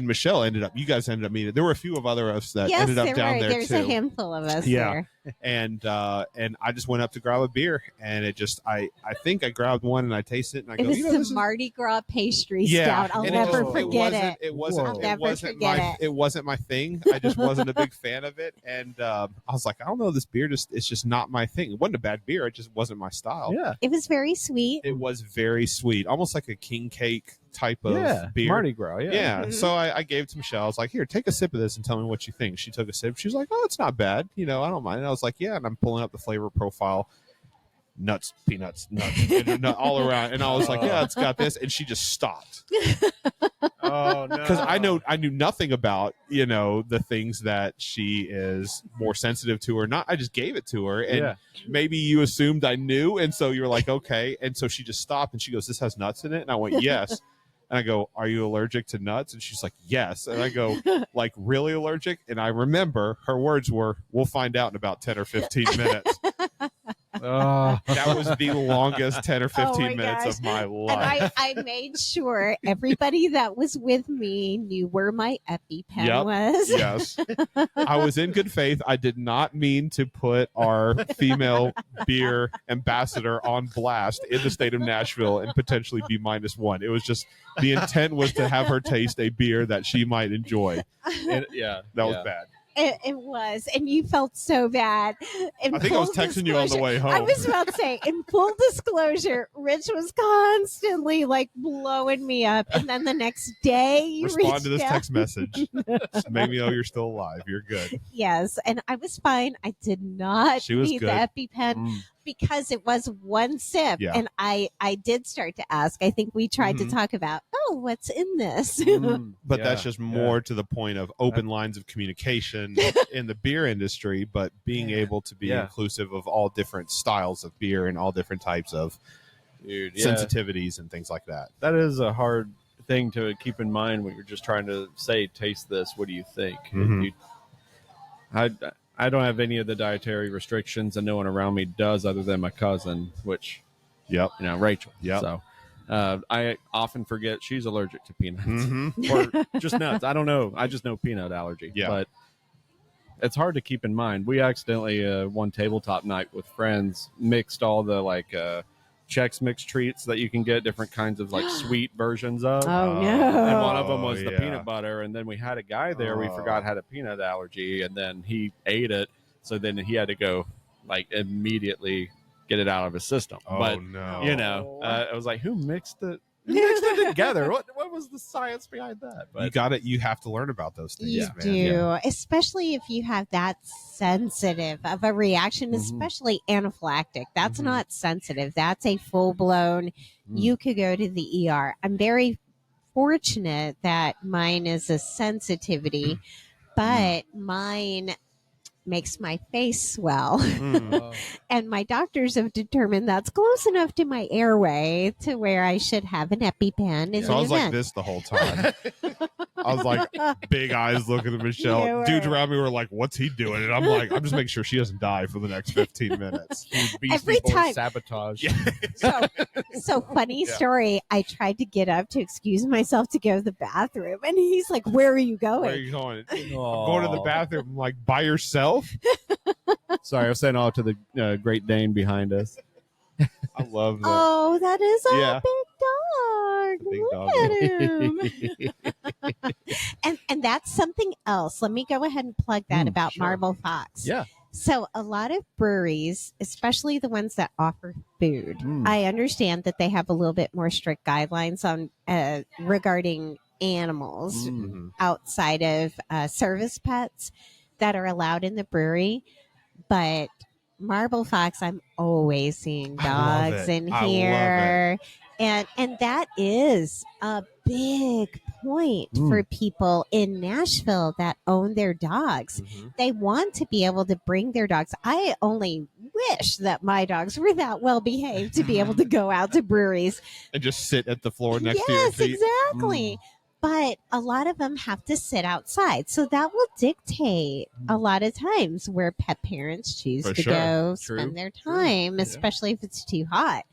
Michelle you guys ended up meeting. There were a few of other us that ended up down there There's too. a handful of us there. And I just went up to grab a beer, and it just, I think I grabbed one and I tasted it, and I It go, was the Mardi Gras pastry stout. I'll never forget it. It wasn't It wasn't my thing. I just wasn't a big fan of it, and I was like, I don't know, this beer it's just not my thing. It wasn't a bad beer, it just wasn't my style. Yeah, it was very sweet. It was very sweet, almost like a king cake type of beer. Mardi Gras. So I gave it to Michelle. I was like, here, take a sip of this and tell me what you think. She took a sip. She was like, oh, it's not bad. I don't mind. And I was like, yeah. And I'm pulling up the flavor profile. Nuts, peanuts, nuts, and all around. And I was like, yeah, it's got this. And she just stopped. Oh, no. Because I knew nothing about, the things that she is more sensitive to or not. I just gave it to her. And maybe you assumed I knew. And so you were like, okay. And so she just stopped and she goes, this has nuts in it? And I went, yes. And I go, are you allergic to nuts? And she's like, yes. And I go, like, really allergic? And I remember her words were, we'll find out in about 10 or 15 minutes. That was the longest 10 or 15 minutes of my life. And I made sure everybody that was with me knew where my EpiPen was. Yes. I was in good faith. I did not mean to put our female beer ambassador on blast in the state of Nashville and potentially be -1. It was just, the intent was to have her taste a beer that she might enjoy. And, that was bad. It was, and you felt so bad. I think I was texting you on the way home. I was about to say, in full disclosure, Rich was constantly blowing me up, and then the next day you respond to this out. text message. Make me know you're still alive. You're good. Yes, and I was fine. I did not need the EpiPen. Because it was one sip, and I did start to ask. I think we tried to talk about, what's in this? But that's just more to the point of open lines of communication in the beer industry, but being able to be inclusive of all different styles of beer and all different types of sensitivities and things like that. That is a hard thing to keep in mind when you're just trying to say, taste this. What do you think? I don't have any of the dietary restrictions, and no one around me does other than my cousin, which, Rachel. So I often forget she's allergic to peanuts or just nuts. I don't know. I just know peanut allergy. But it's hard to keep in mind. We accidentally, one tabletop night with friends, mixed all the Chex Mix treats that you can get, different kinds of sweet versions of. Oh, no. And one of them was the peanut butter. And then we had a guy there we forgot had a peanut allergy, and then he ate it. So then he had to go immediately get it out of his system. Oh, but, no. I was like, who mixed it? Who mixed it together? What was the science behind that? But you got it. You have to learn about those things. You man. do, especially if you have that sensitive of a reaction, especially anaphylactic. That's not sensitive. That's a full blown. You could go to the ER. I'm very fortunate that mine is a sensitivity, but mine makes my face swell. And my doctors have determined that's close enough to my airway to where I should have an EpiPen in So the I was like event. this the whole time. I was like big eyes looking at Michelle. You were. Dudes around me were like, "What's he doing?" And I'm like, "I'm just making sure she doesn't die for the next 15 minutes." Every time. Sabotage. So funny story. I tried to get up to excuse myself to go to the bathroom, and he's like, "Where are you going?" Where are you going? I'm going to the bathroom. I'm like, by yourself? Sorry, I was saying all to the Great Dane behind us. I love that. Oh, that is a Yeah. big dog. Big Look dog. at him. and that's something else. Let me go ahead and plug that about sure. Marble Fox. Yeah. So a lot of breweries, especially the ones that offer food, I understand that they have a little bit more strict guidelines on regarding animals outside of service pets that are allowed in the brewery. But Marble Fox, I'm always seeing I love dogs it. in I love here. And that is a big point for people in Nashville that own their dogs. They want to be able to bring their dogs. I only wish that my dogs were that well behaved to be able to go out to breweries. And just sit at the floor next to your Yes, feet. exactly. But a lot of them have to sit outside. So that will dictate a lot of times where pet parents choose For to sure. go True. spend their time, especially if it's too hot.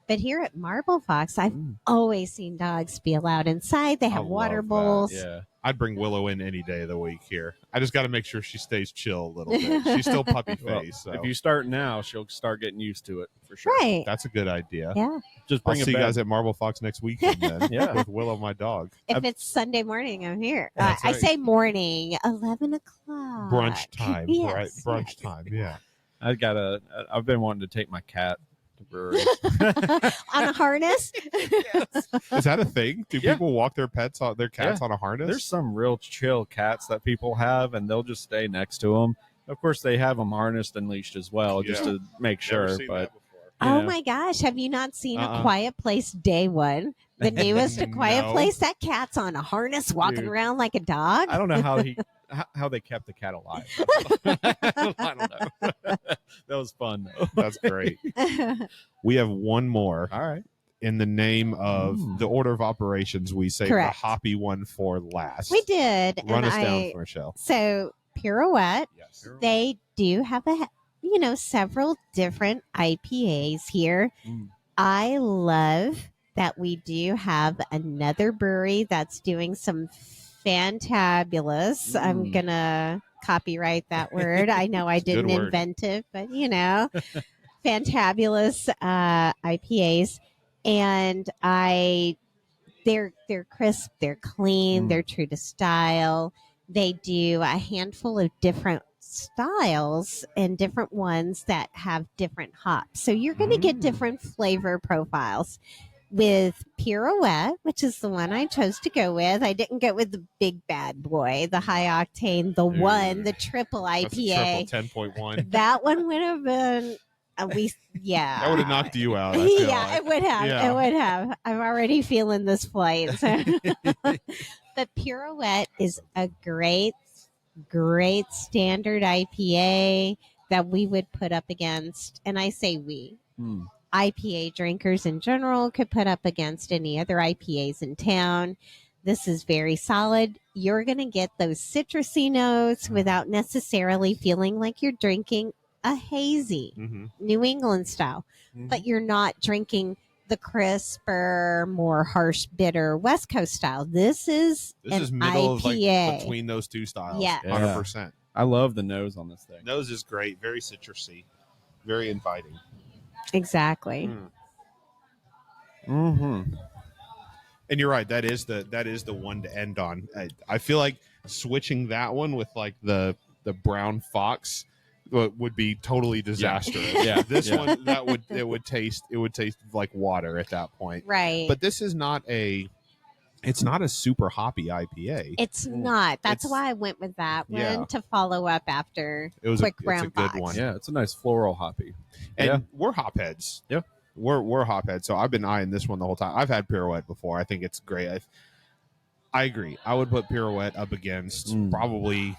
But here at Marble Fox, I've always seen dogs be allowed inside. They have water love that. bowls. Yeah. I'd bring Willow in any day of the week here. I just got to make sure she stays chill a little bit. She's still puppy Well, face. So if you start now, she'll start getting used to it for sure. Right. that's a good idea. Yeah. Just I'll bring a see you bed. guys at Marble Fox next weekend then. Yeah. With Willow, my dog. If it's Sunday morning, I'm here. That's I right. say morning, 11 o'clock. Brunch time, Yes, right? Brunch yes. time, yeah. I've been wanting to take my cat to breweries. On a harness? Is that a thing? Do Yeah. people walk their cats, their cats on a harness? There's some real chill cats that people have, and they'll just stay next to them. Of course, they have them harnessed and leashed as well, just Yeah. to make Never sure. seen But that before. Oh Yeah. my gosh. Have you not seen Uh-uh. A Quiet Place Day One? The newest A Quiet No. Place? That cat's on a harness walking Dude. around like a dog. I don't know how they kept the cat alive. I don't know. That was fun though. That's great. We have one more All right. in the name of the order of operations. We saved Correct. the hoppy one for last. We did. Run and us down, Michelle. So Pirouette, Yes. they do have several different IPAs here. I love that we do have another brewery that's doing some fantabulous. I'm gonna copyright that word. I know I It's a good didn't word. invent it, but fantabulous IPAs, and they're crisp, they're clean, they're true to style. They do a handful of different styles and different ones that have different hops. So you're going to get different flavor profiles. With Pirouette, which is the one I chose to go with, I didn't go with the big bad boy, the high octane, the triple That's a IPA. triple 10.1. That one would have been at least, yeah. That would have knocked you out. I feel Yeah, like. it would have. Yeah. It would have. I'm already feeling this flight. So. But Pirouette is a great standard IPA that we would put up against, and I say we. IPA drinkers in general could put up against any other IPAs in town. This is very solid. You're going to get those citrusy notes without necessarily feeling like you're drinking a hazy New England style, but you're not drinking the crisper, more harsh, bitter West Coast style. This is This is an middle of IPA. between those two styles. Yeah. 100%. I love the nose on this thing. Nose is great. Very citrusy. Very inviting. Exactly. Mm-hmm. And you're right. That is the one to end on. I feel like switching that one with like the brown fox would be totally disastrous. Yeah. This Yeah. one it would taste like water at that point. Right. But this is not a it's not a super hoppy IPA. It's not. That's It's- why I went with that one Yeah. to follow up after It was Quick it's a Brown good Fox. one. Yeah, it's a nice floral hoppy. And Yeah. we're hopheads. Yeah. We're hopheads. So I've been eyeing this one the whole time. I've had Pirouette before. I think it's great. I agree. I would put Pirouette up against probably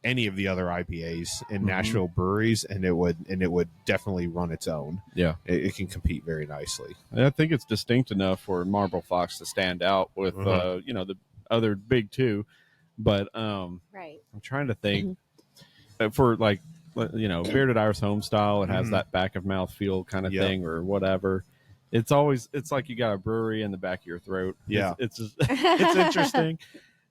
any of the other IPAs in Nashville breweries, and it would definitely run its own. Yeah. It can compete very nicely. And I think it's distinct enough for Marble Fox to stand out with, the other big two. But Right. I'm trying to think for like, Bearded Iris home style. It has that back of mouth feel kind of thing or whatever. It's like you got a brewery in the back of your throat. Yeah. It's just, it's interesting.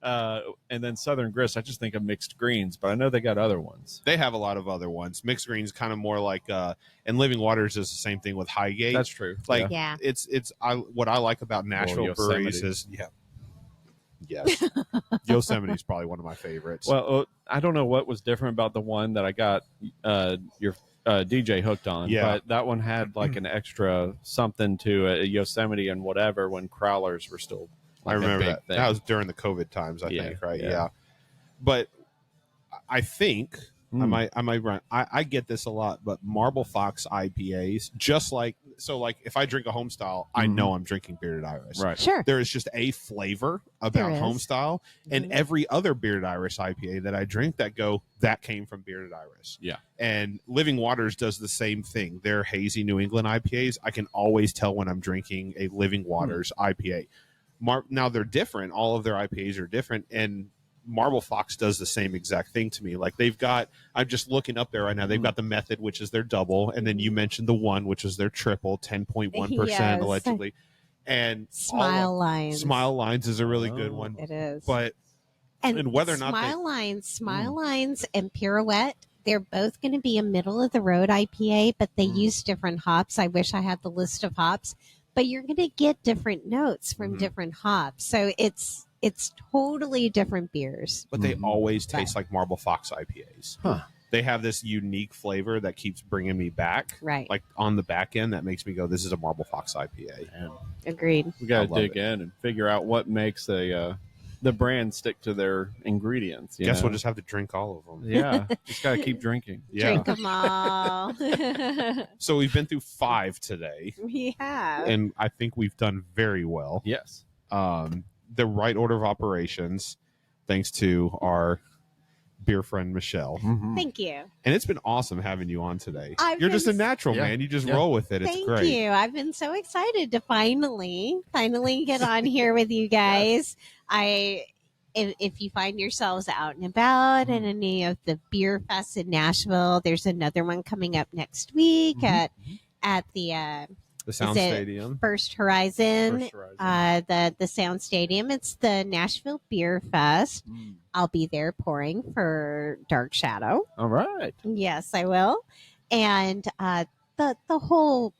And then Southern Grist, I just think of mixed greens, but I know they got other ones. They have a lot of other ones. Mixed greens, kind of more like, and Living Waters is the same thing with Highgate. That's true. Like, Yeah. what I like about Nashville breweries is, yes, Yosemite's probably one of my favorites. Well, I don't know what was different about the one that I got your DJ hooked on, but that one had like an extra something to it, Yosemite and whatever when crowlers were still. Like I remember a big that. thing. That was during the COVID times, I think, right? Yeah. Yeah. But I think I might run. I get this a lot, but Marble Fox IPAs, just like if I drink a home style, I know I'm drinking Bearded Iris. Right. Sure. There is just a flavor about There home is. style, and every other Bearded Iris IPA that I drink that came from Bearded Iris. Yeah. And Living Waters does the same thing. They're hazy New England IPAs. I can always tell when I'm drinking a Living Waters IPA. Now they're different. All of their IPAs are different, and Marble Fox does the same exact thing to me. Like I'm just looking up there right now. They've got the Method, which is their double, and then you mentioned the One, which is their triple, 10.1% Yes. allegedly. And Smile Lines. Smile Lines is a really good one. It is. But and whether or not Smile Lines and Pirouette, they're both going to be a middle of the road IPA, but they use different hops. I wish I had the list of hops, but you're going to get different notes from different hops. So it's totally different beers. but they always taste like Marble Fox IPAs. Huh. They have this unique flavor that keeps bringing me back. Right. Like on the back end, that makes me go, this is a Marble Fox IPA. And Agreed. we got I to love dig in and figure out what makes the brand stick to their ingredients. Guess know? we'll just have to drink all of them. Yeah, just got to keep drinking. Yeah. Drink them all. So we've been through 5 today, We have. and I think we've done very well. Yes. The right order of operations, thanks to our beer friend Michelle. Thank you. And it's been awesome having you on today. I've You're been just a natural, Yeah. man. You just Yeah. roll with it. It's Thank great. you. I've been so excited to finally get on here with you guys. If you find yourselves out and about at any of the beer fests in Nashville, there's another one coming up next week at the The Sound Is it Stadium. First Horizon, First Horizon. the Sound Stadium. It's the Nashville Beer Fest. I'll be there pouring for Dark Shadow. All right. Yes, I will. And the whole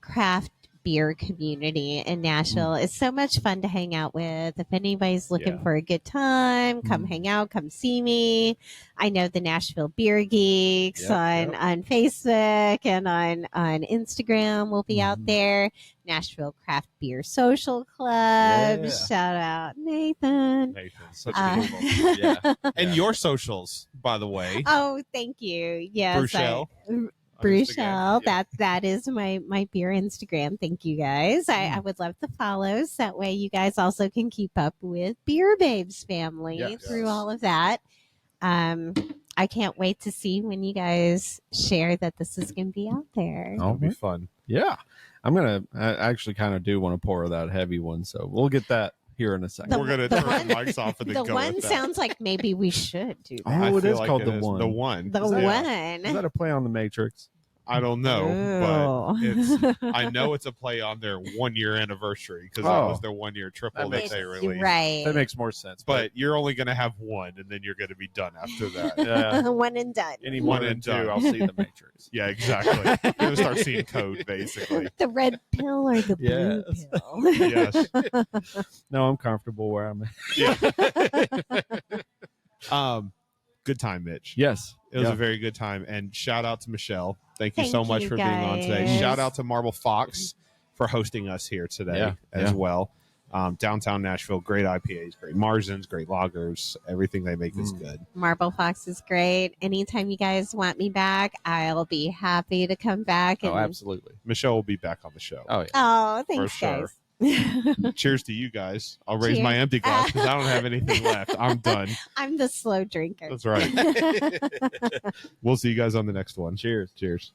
craft beer community in Nashville is so much fun to hang out with. If anybody's looking Yeah. for a good time, come hang out, come see me. I know the Nashville Beer Geeks on Facebook and on Instagram will be out there. Nashville Craft Beer Social Club. Yeah. Shout out Nathan. Such Uh, a cool one. Yeah. And your socials, by the way. Oh, thank you. Yes. Brewchelle. Brewchelle. Yeah. That is my beer Instagram. Thank you guys. I would love the follows. That way you guys also can keep up with Beer Babes family Yes. through all of that. I can't wait to see when you guys share that this is going to be out there. It'll be fun. Yeah. I actually kind of do want to pour that heavy one, so we'll get that here in a second. We're going to turn the mics off and then The go one with that. sounds like maybe we should do that. Oh, I it feel is like called it The is. One. The One. The Yeah. Is one. that a play on the Matrix? I don't know, Oh. but it's. I know it's a play on their 1-year anniversary because that Oh. was their 1-year triple That that makes- they released. Right. That makes more sense. But you're only going to have one, and then you're going to be done after that. yeah, One and done. any One one and and two, done. I'll see the Matrix. Yeah, exactly. You're going to start seeing code, basically. The red pill or the blue Yes. pill? Yes. No, I'm comfortable where I'm at. Yeah. Good time, Mitch. Yes. It was Yeah. a very good time. And shout out to Michelle. Thank you Thank so much you, for being on today. guys. Shout out to Marble Fox for hosting us here today Yeah, as yeah. well. Downtown Nashville, great IPAs, great margins, great lagers. Everything they make is good. Marble Fox is great. Anytime you guys want me back, I'll be happy to come back. Oh, absolutely. Michelle will be back on the show. Oh, yeah. Oh, thanks, For sure. guys. Cheers to you guys. I'll raise my Cheers. empty glass because I don't have anything left. I'm done. I'm the slow drinker. That's right. We'll see you guys on the next one. Cheers. Cheers.